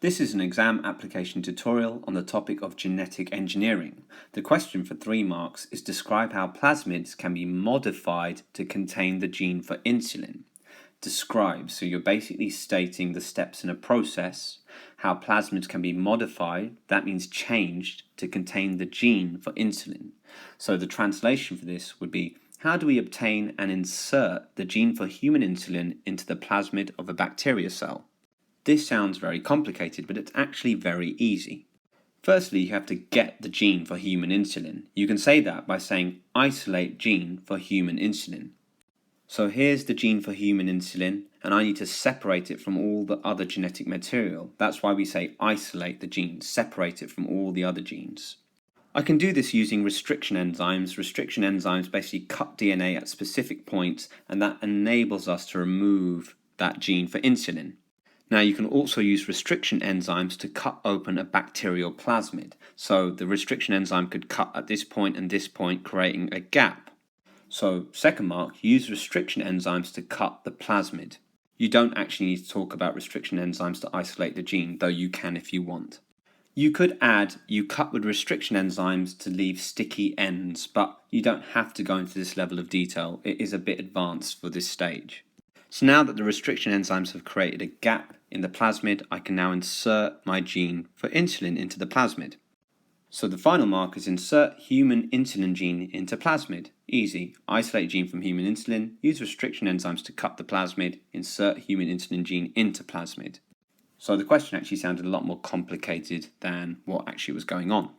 This is an exam application tutorial on the topic of genetic engineering. The question for 3 marks is describe how plasmids can be modified to contain the gene for insulin. Describe, so you're basically stating the steps in a process, how plasmids can be modified, that means changed, to contain the gene for insulin. So the translation for this would be, how do we obtain and insert the gene for human insulin into the plasmid of a bacteria cell? This sounds very complicated, but it's actually very easy. Firstly, you have to get the gene for human insulin. You can say that by saying isolate gene for human insulin. So here's the gene for human insulin, and I need to separate it from all the other genetic material. That's why we say isolate the gene, separate it from all the other genes. I can do this using restriction enzymes. Restriction enzymes basically cut DNA at specific points, and that enables us to remove that gene for insulin. Now you can also use restriction enzymes to cut open a bacterial plasmid. So the restriction enzyme could cut at this point and this point, creating a gap. So second mark, use restriction enzymes to cut the plasmid. You don't actually need to talk about restriction enzymes to isolate the gene, though you can if you want. You could add, you cut with restriction enzymes to leave sticky ends, but you don't have to go into this level of detail. It is a bit advanced for this stage. So now that the restriction enzymes have created a gap in the plasmid, I can now insert my gene for insulin into the plasmid. So the final mark is insert human insulin gene into plasmid. Easy. Isolate gene from human insulin, use restriction enzymes to cut the plasmid, insert human insulin gene into plasmid. So the question actually sounded a lot more complicated than what actually was going on.